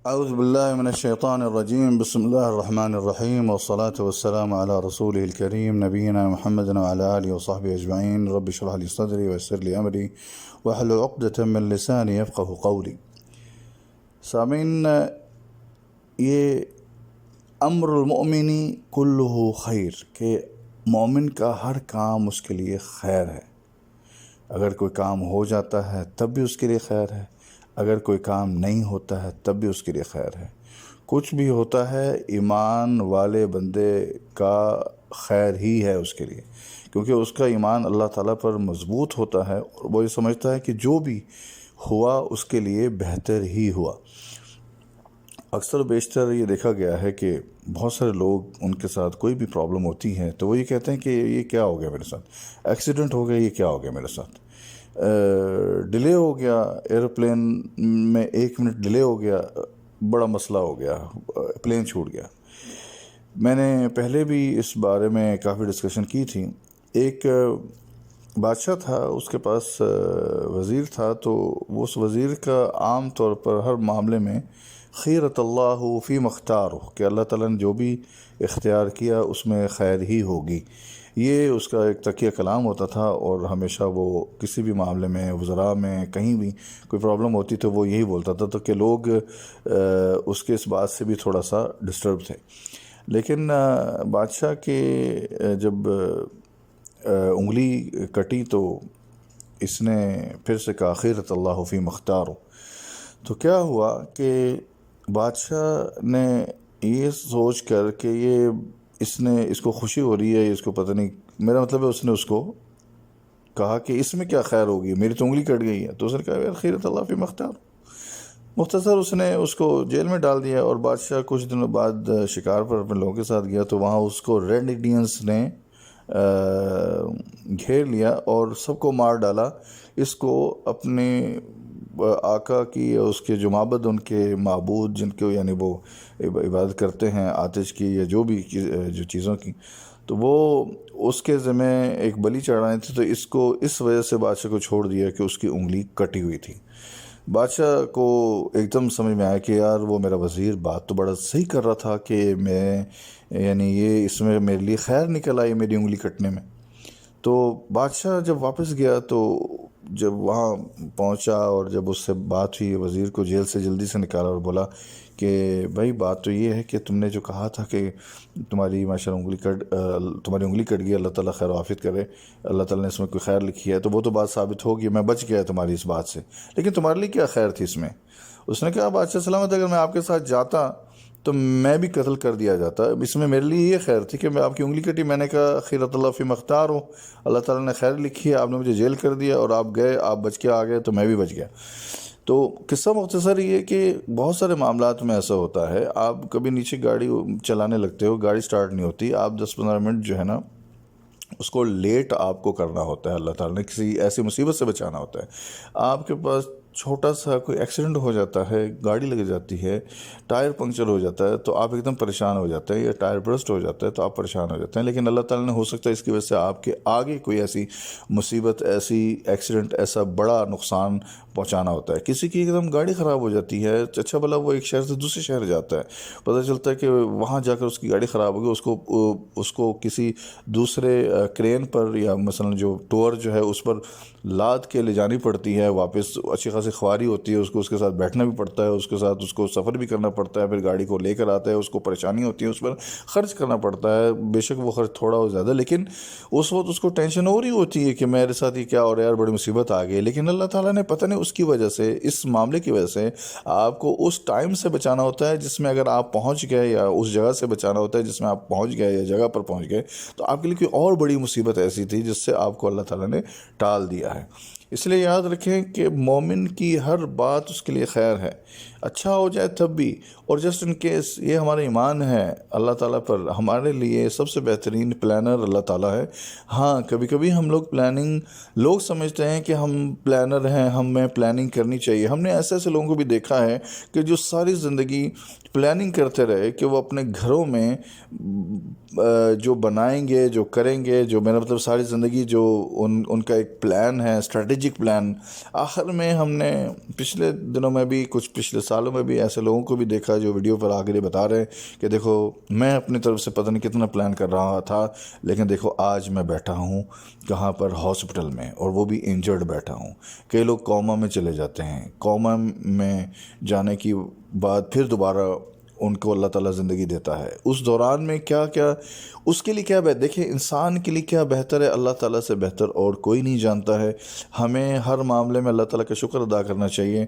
أعوذ بالله من الشيطان الرجيم. بسم الله الرحمن الرحيم، والصلاة والسلام على رسوله الكريم نبينا محمد وعلى آله وصحبه أجمعين. رب اشرح لي صدري ويسر لي أمري واحلل عقدة من لساني يفقه قولي. سامعین، یہ امر المؤمن کلہ خیر، کہ مومن کا ہر کام اس کے لیے خیر ہے. اگر کوئی کام ہو جاتا ہے تب بھی اس کے لیے خیر ہے، اگر کوئی کام نہیں ہوتا ہے تب بھی اس کے لیے خیر ہے. کچھ بھی ہوتا ہے ایمان والے بندے کا خیر ہی ہے اس کے لیے، کیونکہ اس کا ایمان اللہ تعالیٰ پر مضبوط ہوتا ہے اور وہ یہ سمجھتا ہے کہ جو بھی ہوا اس کے لیے بہتر ہی ہوا. اکثر و بیشتر یہ دیکھا گیا ہے کہ بہت سارے لوگ، ان کے ساتھ کوئی بھی پرابلم ہوتی ہے تو وہ یہ کہتے ہیں کہ یہ کیا ہو گیا میرے ساتھ، ایکسیڈنٹ ہو گیا، یہ کیا ہو گیا میرے ساتھ، ڈیلے ہو گیا ایئروپلین میں 1 منٹ ڈیلے ہو گیا، بڑا مسئلہ ہو گیا، پلین چھوٹ گیا. میں نے پہلے بھی اس بارے میں کافی ڈسکشن کی تھی. ایک بادشاہ تھا، اس کے پاس وزیر تھا، تو اس وزیر کا عام طور پر ہر معاملے میں خیرت اللہ فی مختار ہو، کہ اللہ تعالیٰ نے جو بھی اختیار کیا اس میں خیر ہی ہوگی. یہ اس کا ایک تکیہ کلام ہوتا تھا، اور ہمیشہ وہ کسی بھی معاملے میں، وزراء میں، کہیں بھی کوئی پرابلم ہوتی تو وہ یہی بولتا تھا، تو کہ لوگ اس کے اس بات سے بھی تھوڑا سا ڈسٹرب تھے. لیکن بادشاہ کے جب انگلی کٹی تو اس نے پھر سے کہا خیرت اللہ فی مختار ہو. تو کیا ہوا کہ بادشاہ نے یہ سوچ کر کہ اس کو خوشی ہو رہی ہے، اس کو پتہ نہیں، میرا مطلب ہے اس نے اس کو کہا کہ اس میں کیا خیر ہوگی، میری تو انگلی کٹ گئی ہے. تو اس نے کہا یار خیرت اللہ فی مختار. مختصر اس نے اس کو جیل میں ڈال دیا، اور بادشاہ کچھ دنوں بعد شکار پر اپنے لوگوں کے ساتھ گیا تو وہاں اس کو ریڈ انڈینز نے گھیر لیا اور سب کو مار ڈالا. اس کو اپنے آقا کی، اس کے جو معبد، ان کے معبود جن کو یعنی وہ عبادت کرتے ہیں آتش کی یا جو بھی جو چیزوں کی، تو وہ اس کے ذمہ ایک بلی چڑھائے تھے. تو اس کو اس وجہ سے بادشاہ کو چھوڑ دیا کہ اس کی انگلی کٹی ہوئی تھی. بادشاہ کو ایک دم سمجھ میں آیا کہ یار وہ میرا وزیر بات تو بڑا صحیح کر رہا تھا، کہ میں یعنی یہ اس میں میرے لیے خیر نکل آئی میری انگلی کٹنے میں. تو بادشاہ جب واپس گیا تو جب وہاں پہنچا اور جب اس سے بات ہوئی، وزیر کو جیل سے جلدی سے نکالا اور بولا کہ بھائی بات تو یہ ہے کہ تم نے جو کہا تھا کہ تمہاری تمہاری انگلی کٹ گئی، اللہ تعالیٰ خیر و عافیت کرے، اللہ تعالیٰ نے اس میں کوئی خیر لکھی ہے، تو وہ تو بات ثابت ہوگی، میں بچ گیا تمہاری اس بات سے، لیکن تمہارے لیے کیا خیر تھی اس میں؟ اس نے کہا بادشاہ سلامت، اگر میں آپ کے ساتھ جاتا تو میں بھی قتل کر دیا جاتا. اس میں میرے لیے یہ خیر تھی کہ میں آپ کی انگلی کٹی، میں نے کہا خیرت اللہ فی مختار ہو، اللہ تعالیٰ نے خیر لکھی ہے، آپ نے مجھے جیل کر دیا اور آپ گئے، آپ بچ کے آ گئے تو میں بھی بچ گیا. تو قصہ مختصر یہ کہ بہت سارے معاملات میں ایسا ہوتا ہے. آپ کبھی نیچے گاڑی چلانے لگتے ہو، گاڑی سٹارٹ نہیں ہوتی، آپ 10-15 منٹ جو ہے نا اس کو لیٹ آپ کو کرنا ہوتا ہے، اللہ تعالیٰ نے کسی ایسی مصیبت سے بچانا ہوتا ہے. آپ کے پاس چھوٹا سا کوئی ایکسیڈنٹ ہو جاتا ہے، گاڑی لگ جاتی ہے، ٹائر پنکچر ہو جاتا ہے تو آپ ایک دم پریشان ہو جاتے ہیں، یا ٹائر برسٹ ہو جاتا ہے تو آپ پریشان ہو جاتے ہیں. لیکن اللہ تعالیٰ نے ہو سکتا ہے اس کی وجہ سے آپ کے آگے کوئی ایسی مصیبت، ایسی ایکسیڈنٹ، ایسا بڑا نقصان پہنچانا ہوتا ہے. کسی کی ایک دم گاڑی خراب ہو جاتی ہے، اچھا بھلا وہ ایک شہر سے دوسرے شہر جاتا ہے، پتہ چلتا ہے کہ وہاں جا کر اس کی گاڑی خراب ہو گئی، اس کو کسی دوسرے کرین پر یا مثلا جو ٹور جو ہے اس پر لاد کے لے جانی پڑتی ہے واپس. اچھی خاصی خواری ہوتی ہے، اس کے ساتھ بیٹھنا بھی پڑتا ہے، اس کے ساتھ اس کو سفر بھی کرنا پڑتا ہے، پھر گاڑی کو لے کر آتا ہے، اس کو پریشانی ہوتی ہے، اس پر خرچ کرنا پڑتا ہے. بے شک وہ خرچ تھوڑا ہو زیادہ، لیکن اس وقت اس کو ٹینشن ہو رہی ہوتی ہے کہ میرے ساتھ یہ کیا ہو رہا ہے یار، بڑی مصیبت آ گئی. لیکن اللہ تعالیٰ نے پتہ نہیں اس کی وجہ سے، اس معاملے کی وجہ سے آپ کو اس ٹائم سے بچانا ہوتا ہے جس میں اگر آپ پہنچ گئے، یا اس جگہ سے بچانا ہوتا ہے جس میں آپ پہنچ گئے، یا جگہ پر پہنچ گئے تو آپ کے لیے کوئی اور بڑی مصیبت ایسی تھی جس سے آپ کو اللہ تعالیٰ نے ٹال دیا ہے. اس لیے یاد رکھیں کہ مومن کی ہر بات اس کے لیے خیر ہے، اچھا ہو جائے تب بھی. اور جسٹ ان کیس یہ ہمارا ایمان ہے اللہ تعالیٰ پر، ہمارے لیے سب سے بہترین پلانر اللہ تعالیٰ ہے. ہاں کبھی کبھی ہم لوگ سمجھتے ہیں کہ ہم پلانر ہیں، ہمیں پلاننگ کرنی چاہیے. ہم نے ایسے لوگوں کو بھی دیکھا ہے کہ جو ساری زندگی پلاننگ کرتے رہے، کہ وہ اپنے گھروں میں جو بنائیں گے، جو کریں گے، جو میرا مطلب ساری زندگی جو ان کا ایک پلان ہے، اسٹریٹجک پلان، آخر میں ہم نے پچھلے دنوں میں بھی، کچھ پچھلے سالوں میں بھی ایسے لوگوں کو بھی دیکھا جو ویڈیو پر آگے بتا رہے ہیں کہ دیکھو میں اپنی طرف سے پتہ نہیں کتنا پلان کر رہا تھا، لیکن دیکھو آج میں بیٹھا ہوں کہاں پر، ہاسپٹل میں، اور وہ بھی انجرڈ بیٹھا ہوں۔ کئی لوگ کوما میں چلے جاتے ہیں، کوما میں جانے کی بعد پھر دوبارہ ان کو اللہ تعالیٰ زندگی دیتا ہے۔ اس دوران میں کیا کیا اس کے لیے کیا بہتر، دیکھیں انسان کے لیے کیا بہتر ہے، اللہ تعالیٰ سے بہتر اور کوئی نہیں جانتا ہے۔ ہمیں ہر معاملے میں اللہ تعالیٰ کا شکر ادا کرنا چاہیے۔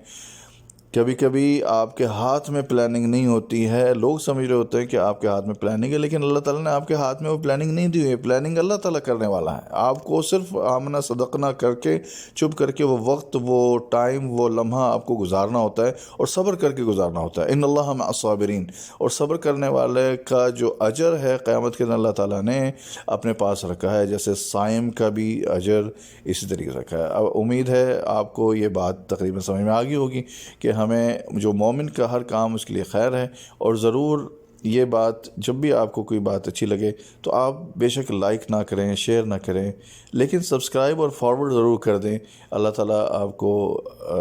کبھی کبھی آپ کے ہاتھ میں پلاننگ نہیں ہوتی ہے، لوگ سمجھ رہے ہوتے ہیں کہ آپ کے ہاتھ میں پلاننگ ہے، لیکن اللہ تعالیٰ نے آپ کے ہاتھ میں وہ پلاننگ نہیں دی ہوئی ہے، پلاننگ اللہ تعالیٰ کرنے والا ہے۔ آپ کو صرف آمنا صدقنا کر کے، چپ کر کے وہ وقت، وہ ٹائم، وہ لمحہ آپ کو گزارنا ہوتا ہے، اور صبر کر کے گزارنا ہوتا ہے۔ ان اللہ مع الصابرین، اور صبر کرنے والے کا جو اجر ہے قیامت کے دن اللہ تعالیٰ نے اپنے پاس رکھا ہے، جیسے صائم کا بھی اجر اسی طریقے رکھا ہے۔ اب امید ہے آپ کو یہ بات تقریباً سمجھ میں آ گئی ہوگی کہ ہمیں جو مومن کا ہر کام اس کے لیے خیر ہے، اور ضرور یہ بات جب بھی آپ کو کوئی بات اچھی لگے تو آپ بے شک لائک نہ کریں، شیئر نہ کریں، لیکن سبسکرائب اور فارورڈ ضرور کر دیں۔ اللہ تعالیٰ آپ کو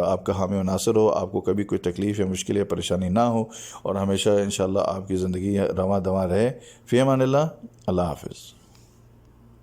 آپ کا حامی و ناصر ہو، آپ کو کبھی کوئی تکلیف یا مشکل یا پریشانی نہ ہو، اور ہمیشہ انشاءاللہ آپ کی زندگی رواں دواں رہے۔ فی امان اللہ، اللہ حافظ۔